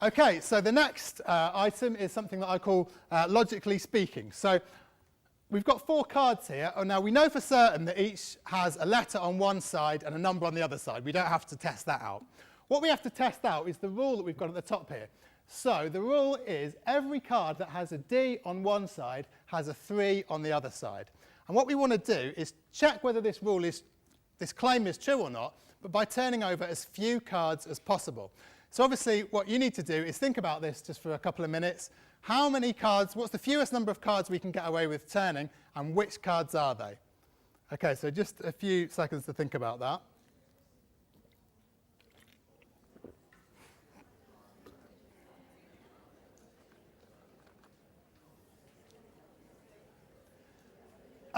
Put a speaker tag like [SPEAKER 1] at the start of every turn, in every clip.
[SPEAKER 1] Okay, so the next item is something that I call logically speaking. So we've got 4 cards here. Oh, now we know for certain that each has a letter on one side and a number on the other side. We don't have to test that out. What we have to test out is the rule that we've got at the top here. So the rule is every card that has a D on one side has a 3 on the other side. And what we want to do is check whether this claim is true or not, but by turning over as few cards as possible. So obviously what you need to do is think about this just for a couple of minutes. How many cards, what's the fewest number of cards we can get away with turning, and which cards are they? Okay, so just a few seconds to think about that.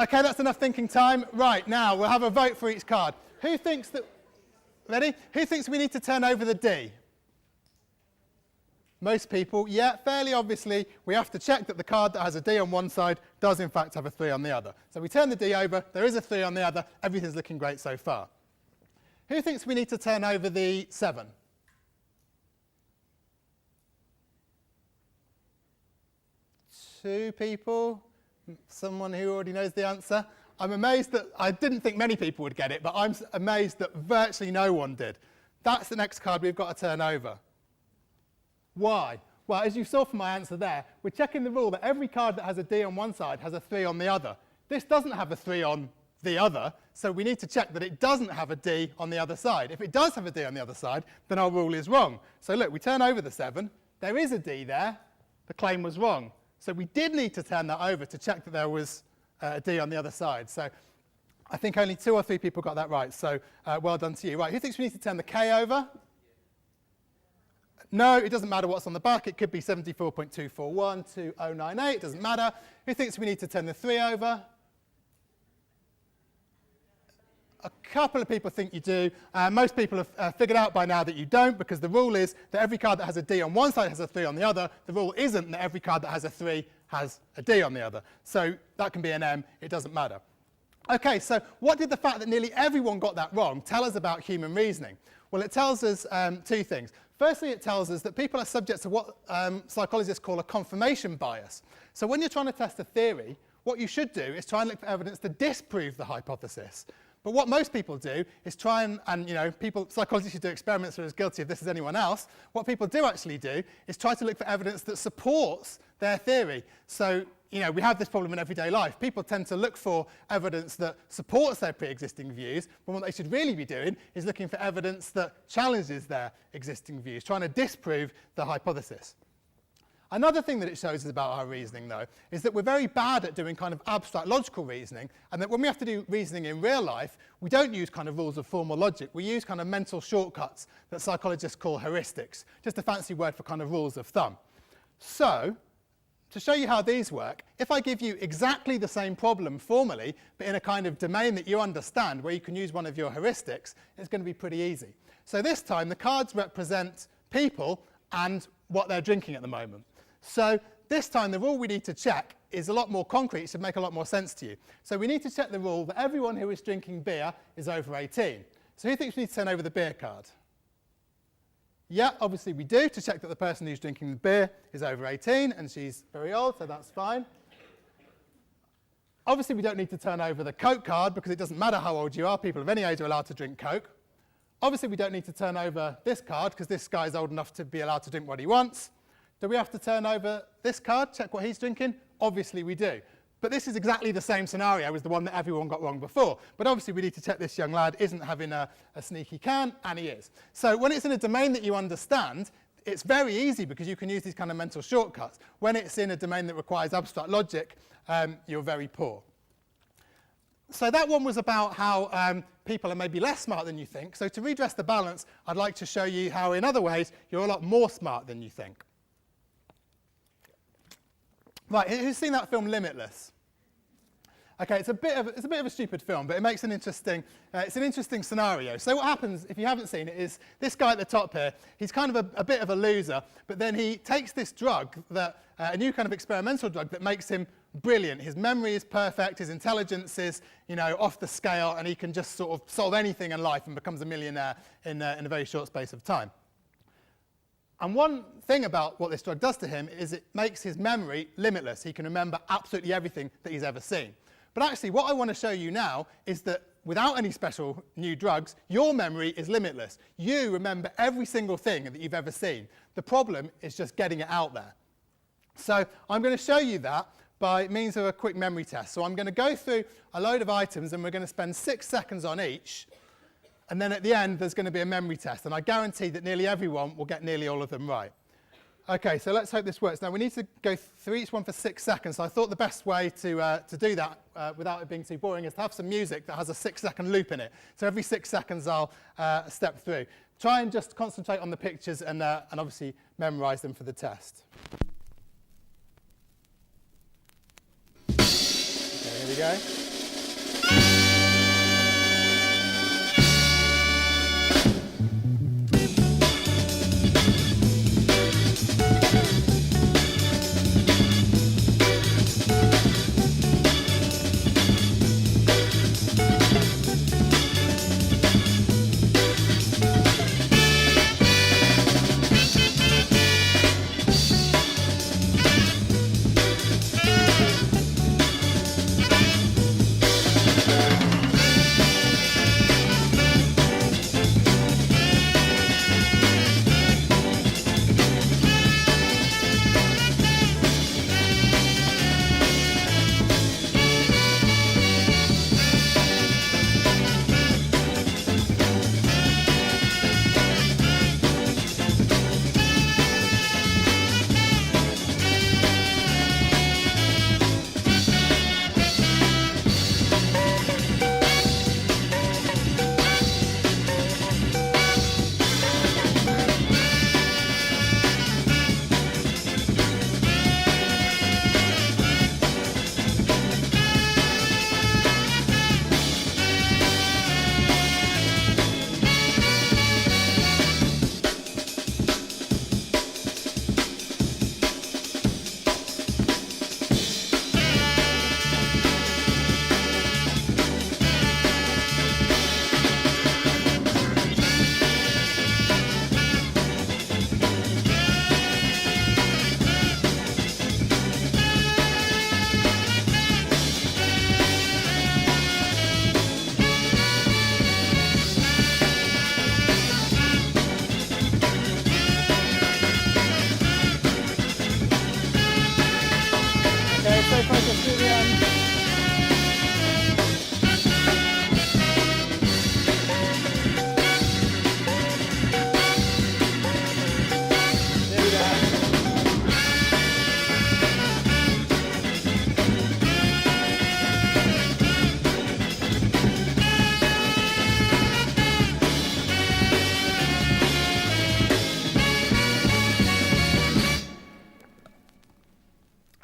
[SPEAKER 1] Okay, that's enough thinking time. Right, now we'll have a vote for each card. Who thinks that, ready? Who thinks we need to turn over the D? Most people, yeah, fairly obviously, we have to check that the card that has a D on one side does in fact have a 3 on the other. So we turn the D over, there is a 3 on the other, everything's looking great so far. Who thinks we need to turn over the 7? Two people, someone who already knows the answer. I'm amazed that, I didn't think many people would get it, but I'm amazed that virtually no one did. That's the next card we've got to turn over. Why? Well, as you saw from my answer there, we're checking the rule that every card that has a D on one side has a 3 on the other. This doesn't have a 3 on the other, so we need to check that it doesn't have a D on the other side. If it does have a D on the other side, then our rule is wrong. So look, we turn over the 7. There is a D there. The claim was wrong. So we did need to turn that over to check that there was a D on the other side. So I think only 2 or 3 people got that right. So well done to you. Right, who thinks we need to turn the K over? No, it doesn't matter what's on the back. It could be 74.2412098. It doesn't matter. Who thinks we need to turn the 3 over? A couple of people think you do. Most people have figured out by now that you don't, because the rule is that every card that has a D on one side has a 3 on the other. The rule isn't that every card that has a 3 has a D on the other. So that can be an M. It doesn't matter. Okay, so what did the fact that nearly everyone got that wrong tell us about human reasoning? Well, it tells us 2 things. Firstly, it tells us that people are subject to what psychologists call a confirmation bias. So when you're trying to test a theory, what you should do is try and look for evidence to disprove the hypothesis. But what most people do is try and you know, psychologists who do experiments are as guilty of this as anyone else. What people do actually do is try to look for evidence that supports their theory. So, you know, we have this problem in everyday life. People tend to look for evidence that supports their pre-existing views, but what they should really be doing is looking for evidence that challenges their existing views, trying to disprove the hypothesis. Another thing that it shows us about our reasoning, though, is that we're very bad at doing kind of abstract logical reasoning, and that when we have to do reasoning in real life, we don't use kind of rules of formal logic. We use kind of mental shortcuts that psychologists call heuristics, just a fancy word for kind of rules of thumb. So, to show you how these work, if I give you exactly the same problem formally, but in a kind of domain that you understand, where you can use one of your heuristics, it's going to be pretty easy. So this time, the cards represent people and what they're drinking at the moment. So this time, the rule we need to check is a lot more concrete. It should make a lot more sense to you. So we need to check the rule that everyone who is drinking beer is over 18. So who thinks we need to turn over the beer card? Yeah, obviously we do, to check that the person who's drinking the beer is over 18, and she's very old, so that's fine. Obviously we don't need to turn over the Coke card, because it doesn't matter how old you are. People of any age are allowed to drink Coke. Obviously we don't need to turn over this card, because this guy's old enough to be allowed to drink what he wants. Do we have to turn over this card, check what he's drinking? Obviously we do. But this is exactly the same scenario as the one that everyone got wrong before. But obviously we need to check this young lad isn't having a sneaky can, and he is. So when it's in a domain that you understand, it's very easy because you can use these kind of mental shortcuts. When it's in a domain that requires abstract logic, you're very poor. So that one was about how people are maybe less smart than you think. So to redress the balance, I'd like to show you how in other ways you're a lot more smart than you think. Right, who's seen that film Limitless? Okay, it's a bit of a stupid film, but it makes an interesting, it's an interesting scenario. So what happens, if you haven't seen it, is this guy at the top here, he's kind of a bit of a loser, but then he takes this drug, that a new kind of experimental drug that makes him brilliant. His memory is perfect, his intelligence is, you know, off the scale, and he can just sort of solve anything in life and becomes a millionaire in a very short space of time. And one thing about what this drug does to him is it makes his memory limitless. He can remember absolutely everything that he's ever seen. But actually, what I want to show you now is that without any special new drugs, your memory is limitless. You remember every single thing that you've ever seen. The problem is just getting it out there. So I'm going to show you that by means of a quick memory test. So I'm going to go through a load of items, and we're going to spend 6 seconds on each. And then at the end, there's going to be a memory test. And I guarantee that nearly everyone will get nearly all of them right. OK, so let's hope this works. Now, we need to go through each one for 6 seconds. So I thought the best way to do that without it being too boring is to have some music that has a 6-second loop in it. So every 6 seconds, I'll step through. Try and just concentrate on the pictures and obviously memorize them for the test. OK, here we go.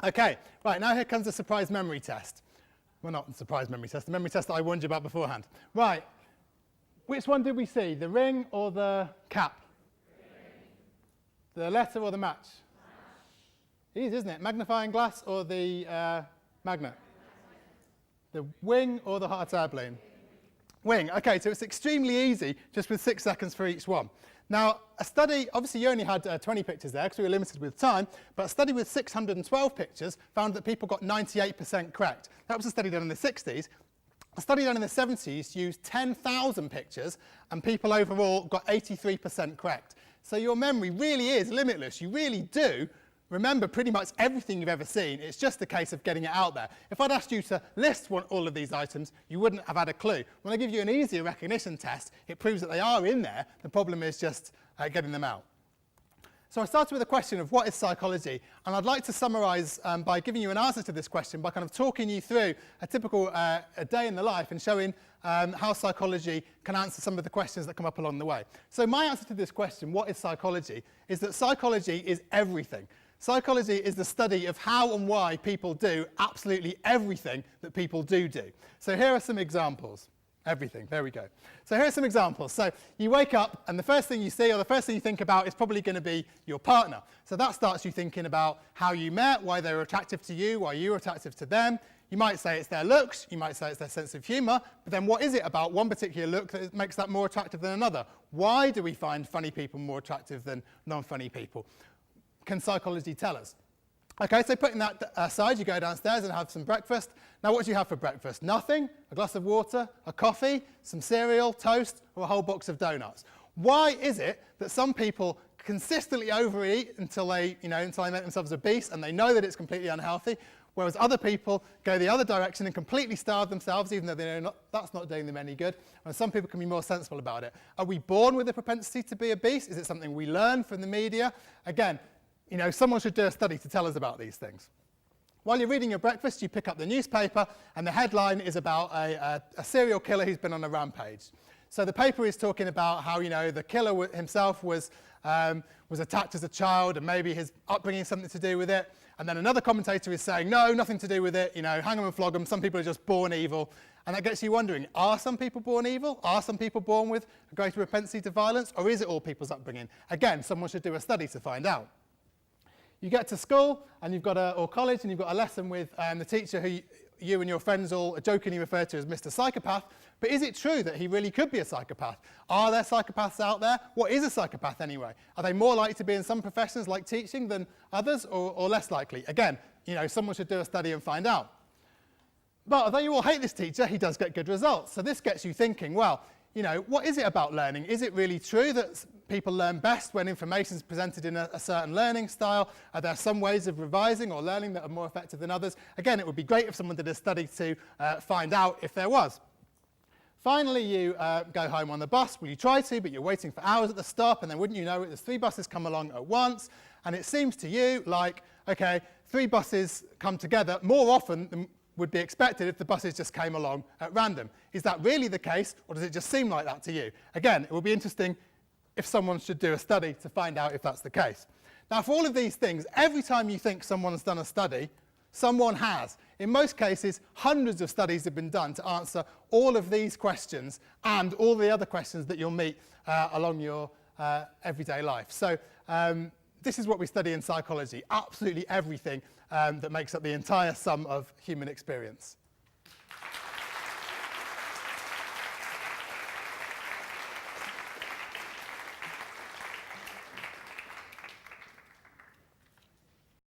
[SPEAKER 1] OK, right, now here comes the surprise memory test. Well, not the surprise memory test, the memory test that I warned you about beforehand. Right, which one did we see, the ring or the cap? The letter or the match? Easy, isn't it? Magnifying glass or the magnet? The wing or the hot air balloon? Wing. OK, so it's extremely easy, just with 6 seconds for each one. Now, a study, obviously you only had 20 pictures there because we were limited with time, but a study with 612 pictures found that people got 98% correct. That was a study done in the 60s. A study done in the 70s used 10,000 pictures, and people overall got 83% correct. So your memory really is limitless. You really do remember pretty much everything you've ever seen. It's just a case of getting it out there. If I'd asked you to list all of these items, you wouldn't have had a clue. When I give you an easier recognition test, it proves that they are in there. The problem is just getting them out. So I started with a question of what is psychology, and I'd like to summarize by giving you an answer to this question by kind of talking you through a typical a day in the life and showing how psychology can answer some of the questions that come up along the way. So my answer to this question, what is psychology, is that psychology is everything. Psychology is the study of how and why people do absolutely everything that people do. So here are some examples. Everything, there we go. So here are some examples. So you wake up and the first thing you see or the first thing you think about is probably going to be your partner. So that starts you thinking about how you met, why they were attractive to you, why you were attractive to them. You might say it's their looks, you might say it's their sense of humour, but then what is it about one particular look that makes that more attractive than another? Why do we find funny people more attractive than non-funny people? Can psychology tell us? Okay, so putting that aside, you go downstairs and have some breakfast. Now, what do you have for breakfast? Nothing? A glass of water? A coffee? Some cereal? Toast? Or a whole box of donuts? Why is it that some people consistently overeat until they make themselves obese and they know that it's completely unhealthy, whereas other people go the other direction and completely starve themselves, even though they know that's not doing them any good, and some people can be more sensible about it? Are we born with a propensity to be obese? Is it something we learn from the media? Again, someone should do a study to tell us about these things. While you're reading your breakfast, you pick up the newspaper, and the headline is about a serial killer who's been on a rampage. So the paper is talking about how, the killer himself was attacked as a child, and maybe his upbringing has something to do with it. And then another commentator is saying, no, nothing to do with it, hang them and flog them, some people are just born evil. And that gets you wondering, are some people born evil? Are some people born with a greater propensity to violence? Or is it all people's upbringing? Again, someone should do a study to find out. You get to school and or college, and you've got a lesson with the teacher who you and your friends all jokingly refer to as Mr. Psychopath. But is it true that he really could be a psychopath? Are there psychopaths out there? What is a psychopath anyway? Are they more likely to be in some professions like teaching than others, or less likely? Again, someone should do a study and find out. But although you all hate this teacher, he does get good results. So this gets you thinking, well, what is it about learning? Is it really true that people learn best when information is presented in a certain learning style? Are there some ways of revising or learning that are more effective than others? Again, it would be great if someone did a study to find out if there was. Finally, you go home on the bus. Well, you try to, but you're waiting for hours at the stop, and then wouldn't you know it, there's 3 buses come along at once, and it seems to you like, okay, 3 buses come together more often than would be expected if the buses just came along at random. Is that really the case, or does it just seem like that to you? Again, it would be interesting if someone should do a study to find out if that's the case. Now, for all of these things, every time you think someone's done a study, someone has. In most cases, hundreds of studies have been done to answer all of these questions and all the other questions that you'll meet along your everyday life. So this is what we study in psychology, absolutely everything that makes up the entire sum of human experience.